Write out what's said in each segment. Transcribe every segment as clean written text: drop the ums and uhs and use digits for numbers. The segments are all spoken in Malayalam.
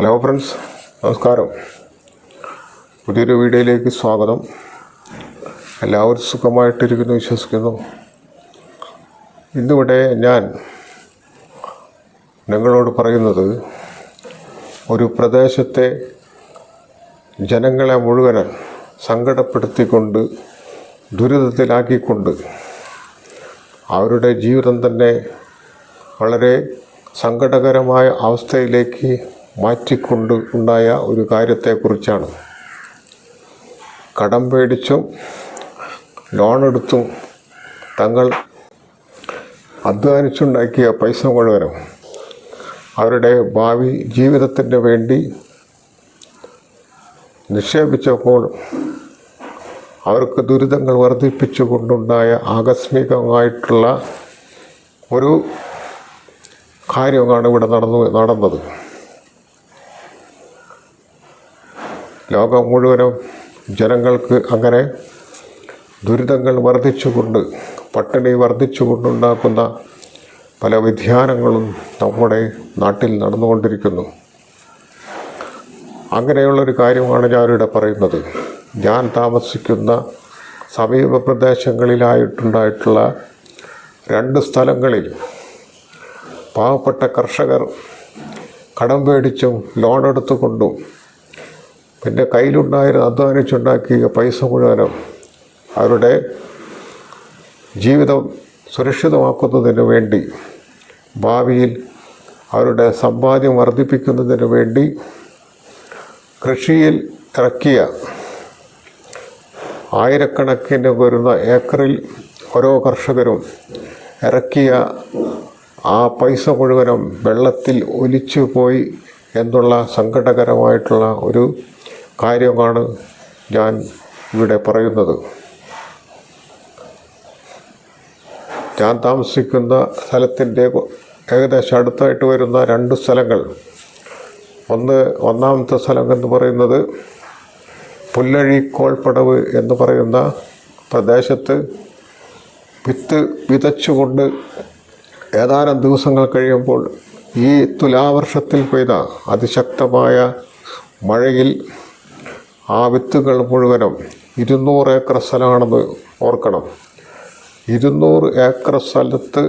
ഹലോ ഫ്രണ്ട്സ്, നമസ്കാരം. പുതിയൊരു വീഡിയോയിലേക്ക് സ്വാഗതം. എല്ലാവരും സുഖമായിട്ടിരിക്കുന്നു വിശ്വസിക്കുന്നു. ഇന്നിവിടെ ഞാൻ നിങ്ങളോട് പറയുന്നത് ഒരു പ്രദേശത്തെ ജനങ്ങളെ മുഴുവൻ സങ്കടപ്പെടുത്തിക്കൊണ്ട് ദുരിതത്തിലാക്കിക്കൊണ്ട് അവരുടെ ജീവിതം തന്നെ വളരെ സങ്കടകരമായ അവസ്ഥയിലേക്ക് മാറ്റിക്കൊണ്ട് ഉണ്ടായ ഒരു കാര്യത്തെക്കുറിച്ചാണ്. കടം പേടിച്ചും ലോണെടുത്തും തങ്ങൾ അധ്വാനിച്ചുണ്ടാക്കിയ പൈസ മുഴുവനും അവരുടെ ഭാവി ജീവിതത്തിന് വേണ്ടി നിക്ഷേപിച്ചപ്പോൾ അവർക്ക് ദുരിതങ്ങൾ വർദ്ധിപ്പിച്ചുകൊണ്ടുണ്ടായ ആകസ്മികമായിട്ടുള്ള ഒരു കാര്യമാണ് ഇവിടെ നടന്നത്. ലോകം മുഴുവനും ജനങ്ങൾക്ക് അങ്ങനെ ദുരിതങ്ങൾ വർദ്ധിച്ചുകൊണ്ട്, പട്ടിണി വർദ്ധിച്ചുകൊണ്ടുണ്ടാക്കുന്ന പല വ്യതിയാനങ്ങളും നമ്മുടെ നാട്ടിൽ നടന്നുകൊണ്ടിരിക്കുന്നു. അങ്ങനെയുള്ളൊരു കാര്യമാണ് ഞാനിവിടെ പറയുന്നത്. ഞാൻ താമസിക്കുന്ന സമീപ പ്രദേശങ്ങളിലായിട്ടുണ്ടായിട്ടുള്ള 2 സ്ഥലങ്ങളിൽ പാവപ്പെട്ട കർഷകർ കടം പേടിച്ചും ലോൺ എടുത്തുകൊണ്ടും പിന്നെ കയ്യിലുണ്ടായിരുന്ന അധ്വാനിച്ചുണ്ടാക്കിയ പൈസ മുഴുവനും അവരുടെ ജീവിതം സുരക്ഷിതമാക്കുന്നതിന് വേണ്ടി, ഭാവിയിൽ അവരുടെ സമ്പാദ്യം വർദ്ധിപ്പിക്കുന്നതിന് വേണ്ടി കൃഷിയിൽ ഇറക്കിയ ആയിരക്കണക്കിന് വരുന്ന ഏക്കറിൽ ഓരോ കർഷകരും ഇറക്കിയ ആ പൈസ മുഴുവനും വെള്ളത്തിൽ ഒലിച്ചു പോയി എന്നുള്ള സങ്കടകരമായിട്ടുള്ള ഒരു കാര്യമാണ് ഞാൻ ഇവിടെ പറയുന്നത്. ഞാൻ താമസിക്കുന്ന സ്ഥലത്തിൻ്റെ ഏകദേശം അടുത്തായിട്ട് വരുന്ന 2 സ്ഥലങ്ങൾ. ഒന്നാമത്തെ സ്ഥലം എന്ന് പറയുന്നത് പുല്ലഴി കോൾപ്പടവ് എന്ന് പറയുന്ന പ്രദേശത്ത് വിത്ത് വിതച്ചുകൊണ്ട് ഏതാനും ദിവസങ്ങൾ കഴിയുമ്പോൾ ഈ തുലാവർഷത്തിൽ പെയ്ത അതിശക്തമായ മഴയിൽ ആ വിത്തുകൾ മുഴുവനും 200 ഏക്കർ സ്ഥലമാണെന്ന് ഓർക്കണം. 200 ഏക്കർ സ്ഥലത്ത്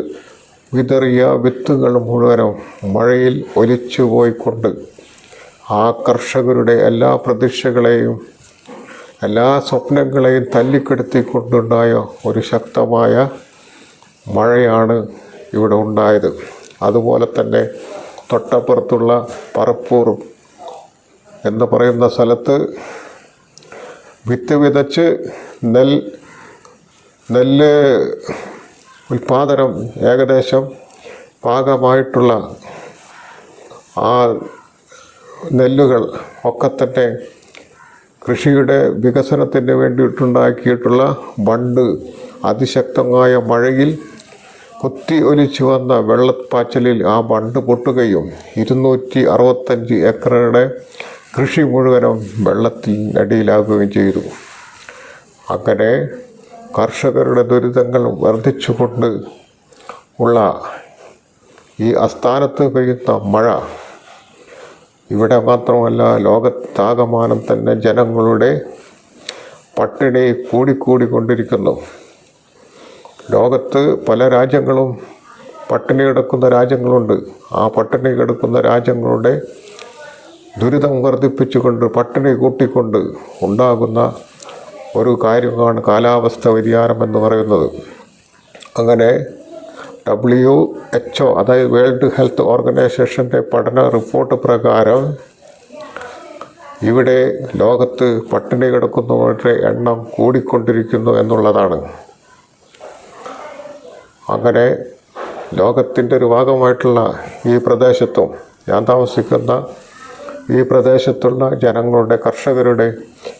വിതറിയ വിത്തുകൾ മുഴുവനും മഴയിൽ ഒലിച്ചു പോയിക്കൊണ്ട് ആ കർഷകരുടെ എല്ലാ പ്രതീക്ഷകളെയും എല്ലാ സ്വപ്നങ്ങളെയും തല്ലിക്കെടുത്തിക്കൊണ്ടുണ്ടായ ഒരു ശക്തമായ മഴയാണ് ഇവിടെ ഉണ്ടായത്. അതുപോലെ തന്നെ തൊട്ടപ്പുറത്തുള്ള പറപ്പൂർ എന്ന് പറയുന്ന സ്ഥലത്ത് വിത്ത് വിതച്ച് നെല്ല് ഉൽപാദനം ഏകദേശം പാകമായിട്ടുള്ള ആ നെല്ലുകൾ ഒക്കെ തന്നെ കൃഷിയുടെ വികസനത്തിന് വേണ്ടിയിട്ടുണ്ടാക്കിയിട്ടുള്ള ബണ്ട് അതിശക്തമായ മഴയിൽ കുത്തി ഒലിച്ചു വന്ന വെള്ളപ്പാച്ചലിൽ ആ ബണ്ട് പൊട്ടുകയും 265 ഏക്കറുടെ കൃഷി മുഴുവനും വെള്ളത്തിനടിയിലാകുകയും ചെയ്തു. അങ്ങനെ കർഷകരുടെ ദുരിതങ്ങൾ വർദ്ധിച്ചുകൊണ്ട് ഉള്ള ഈ അസ്ഥാനത്ത് പെയ്യുന്ന മഴ ഇവിടെ മാത്രമല്ല, ലോകത്താകമാനം തന്നെ ജനങ്ങളുടെ പട്ടിണി കൂടിക്കൊണ്ടിരിക്കുന്നു. ലോകത്ത് പല രാജ്യങ്ങളും പട്ടിണി കിടക്കുന്ന രാജ്യങ്ങളുണ്ട്. ആ പട്ടിണി കിടക്കുന്ന രാജ്യങ്ങളുടെ ദുരിതം വർദ്ധിപ്പിച്ചുകൊണ്ട്, പട്ടിണി കൂട്ടിക്കൊണ്ട് ഉണ്ടാകുന്ന ഒരു കാര്യമാണ് കാലാവസ്ഥ വ്യതിയാനം എന്ന് പറയുന്നത്. അങ്ങനെ WHO, അതായത് വേൾഡ് ഹെൽത്ത് ഓർഗനൈസേഷൻ്റെ പഠന റിപ്പോർട്ട് പ്രകാരം ഇവിടെ ലോകത്ത് പട്ടിണി കിടക്കുന്നവരുടെ എണ്ണം കൂടിക്കൊണ്ടിരിക്കുന്നു എന്നുള്ളതാണ്. അങ്ങനെ ലോകത്തിൻ്റെ ഒരു ഭാഗമായിട്ടുള്ള ഈ പ്രദേശത്തും, ഞാൻ താമസിക്കുന്ന ഈ പ്രദേശത്തുള്ള ജനങ്ങളുടെ, കർഷകരുടെ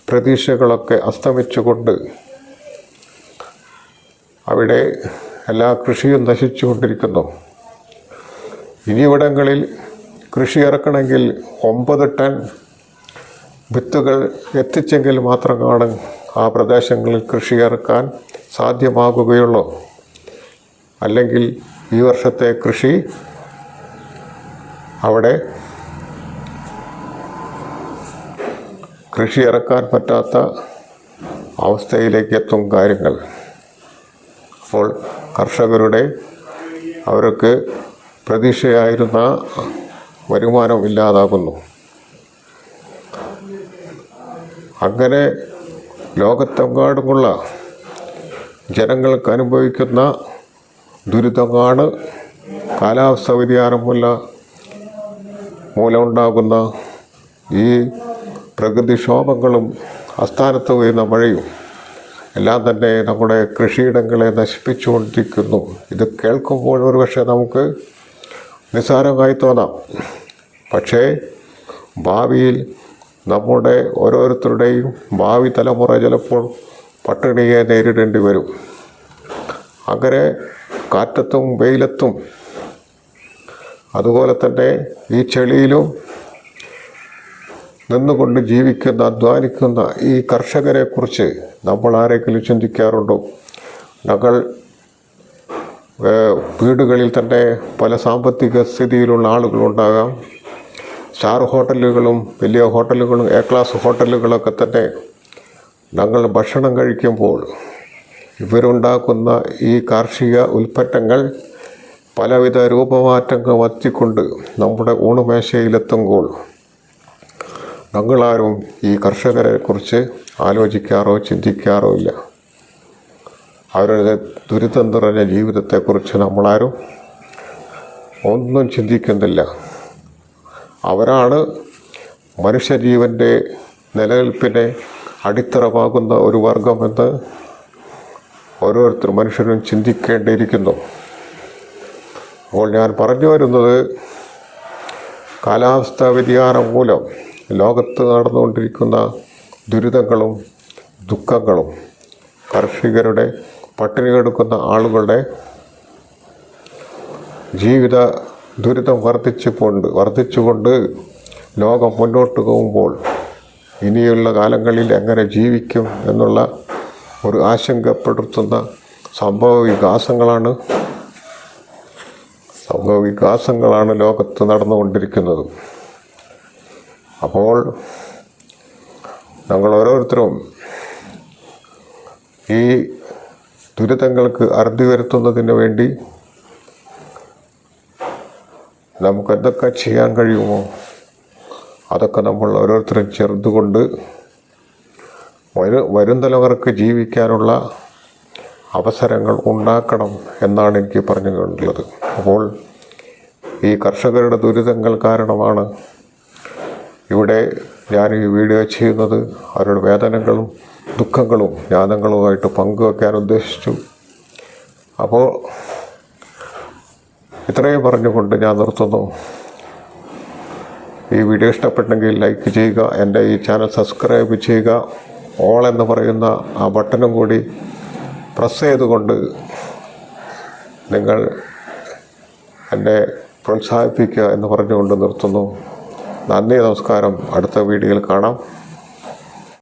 പ്രതീക്ഷകളൊക്കെ അസ്തമിച്ചുകൊണ്ട് അവിടെ എല്ലാ കൃഷിയും നശിച്ചുകൊണ്ടിരിക്കുന്നു. ഇനിയിവിടങ്ങളിൽ കൃഷി ഇറക്കണമെങ്കിൽ 9 ടൺ വിത്തുകൾ എത്തിച്ചെങ്കിൽ മാത്രമാണ് ആ പ്രദേശങ്ങളിൽ കൃഷി ഇറക്കാൻ സാധ്യമാകുകയുള്ളൂ. അല്ലെങ്കിൽ ഈ വർഷത്തെ കൃഷി അവിടെ കൃഷി ഇറക്കാൻ പറ്റാത്ത അവസ്ഥയിലേക്ക് എത്തും കാര്യങ്ങൾ. അപ്പോൾ കർഷകരുടെ അവർക്ക് പ്രതീക്ഷയായിരുന്ന വരുമാനം ഇല്ലാതാകുന്നു. അങ്ങനെ ലോകത്തെമ്പാടുമുള്ള ജനങ്ങൾക്ക് അനുഭവിക്കുന്ന ദുരിതമാണ് കാലാവസ്ഥ വ്യതിയാനം മൂലമുണ്ടാകുന്ന ഈ പ്രകൃതിക്ഷോഭങ്ങളും അസ്ഥാനത്ത് വീഴുന്ന മഴയും എല്ലാം തന്നെ നമ്മുടെ കൃഷിയിടങ്ങളെ നശിപ്പിച്ചുകൊണ്ടിരിക്കുന്നു. ഇത് കേൾക്കുമ്പോൾ ഒരുപക്ഷെ നമുക്ക് നിസ്സാരമായി തോന്നാം. പക്ഷേ ഭാവിയിൽ നമ്മുടെ ഓരോരുത്തരുടെയും ഭാവി തലമുറ ചിലപ്പോൾ പട്ടിണിയെ നേരിടേണ്ടി വരും. അങ്ങനെ കാറ്റത്തും വെയിലത്തും അതുപോലെ തന്നെ ഈ ചെളിയിലും നിന്നുകൊണ്ട് ജീവിക്കുന്ന അധ്വാനിക്കുന്ന ഈ കർഷകരെക്കുറിച്ച് നമ്മൾ ആരെങ്കിലും ചിന്തിക്കാറുണ്ടോ? ഞങ്ങൾ വീടുകളിൽ തന്നെ പല സാമ്പത്തിക സ്ഥിതിയിലുള്ള ആളുകളുണ്ടാകാം. സ്റ്റാർ ഹോട്ടലുകളും വലിയ ഹോട്ടലുകളും എ ക്ലാസ് ഹോട്ടലുകളൊക്കെ തന്നെ ഞങ്ങൾ ഭക്ഷണം കഴിക്കുമ്പോൾ ഇവരുണ്ടാക്കുന്ന ഈ കാർഷിക ഉൽപ്പന്നങ്ങൾ പലവിധ രൂപമാറ്റങ്ങൾ വരുത്തിക്കൊണ്ട് നമ്മുടെ ഊണുമേശയിലെത്തുമ്പോൾ ഞങ്ങളാരും ഈ കർഷകരെക്കുറിച്ച് ആലോചിക്കാറോ ചിന്തിക്കാറോ ഇല്ല. അവരുടെ ദുരിതം നിറഞ്ഞ ജീവിതത്തെക്കുറിച്ച് നമ്മളാരും ഒന്നും ചിന്തിക്കുന്നില്ല. അവരാണ് മനുഷ്യജീവൻ്റെ നിലനിൽപ്പിനെ അടിത്തറമാകുന്ന ഒരു വർഗമെന്ന് ഓരോരുത്തർ മനുഷ്യരും ചിന്തിക്കേണ്ടിയിരിക്കുന്നു. അപ്പോൾ ഞാൻ പറഞ്ഞു വരുന്നത്, കാലാവസ്ഥാ വ്യതിയാനം മൂലം ലോകത്ത് നടന്നുകൊണ്ടിരിക്കുന്ന ദുരിതങ്ങളും ദുഃഖങ്ങളും കർഷകരുടെ പട്ടിണി കിടക്കുന്ന ആളുകളുടെ ജീവിത ദുരിതം വർദ്ധിച്ചുകൊണ്ട് ലോകം മുന്നോട്ട് പോകുമ്പോൾ ഇനിയുള്ള കാലങ്ങളിൽ എങ്ങനെ ജീവിക്കും എന്നുള്ള ഒരു ആശങ്കപ്പെടുത്തുന്ന സംഭവ വികാസങ്ങളാണ് ലോകത്ത് നടന്നുകൊണ്ടിരിക്കുന്നത്. അപ്പോൾ ഞങ്ങൾ ഓരോരുത്തരും ഈ ദുരിതങ്ങൾക്ക് അറുതി വരുത്തുന്നതിന് വേണ്ടി നമുക്ക് എന്തൊക്കെ ചെയ്യാൻ കഴിയുമോ അതൊക്കെ നമ്മൾ ഓരോരുത്തരും ചേർത്തുകൊണ്ട് വരും തലമുറക്ക് ജീവിക്കാനുള്ള അവസരങ്ങൾ ഉണ്ടാക്കണം എന്നാണ് എനിക്ക് പറഞ്ഞുകൊണ്ടുള്ളത്. അപ്പോൾ ഈ കർഷകരുടെ ദുരിതങ്ങൾ കാരണമാണ് ഇവിടെ ഞാൻ ഈ വീഡിയോ ചെയ്യുന്നത്. അവരുടെ വേദനകളും ദുഃഖങ്ങളും ജ്ഞാനങ്ങളുമായിട്ട് പങ്കുവെക്കാൻ ഉദ്ദേശിച്ചു. അപ്പോൾ ഇത്രയും പറഞ്ഞുകൊണ്ട് ഞാൻ നിർത്തുന്നു. ഈ വീഡിയോ ഇഷ്ടപ്പെട്ടെങ്കിൽ ലൈക്ക് ചെയ്യുക, എൻ്റെ ഈ ചാനൽ സബ്സ്ക്രൈബ് ചെയ്യുക, ഓൾ എന്ന് പറയുന്ന ആ ബട്ടണും കൂടി പ്രസ് ചെയ്തുകൊണ്ട് നിങ്ങൾ എന്നെ പ്രോത്സാഹിപ്പിക്കുക എന്ന് പറഞ്ഞുകൊണ്ട് നിർത്തുന്നു. നന്ദി, നമസ്കാരം. അടുത്ത വീഡിയോയിൽ കാണാം.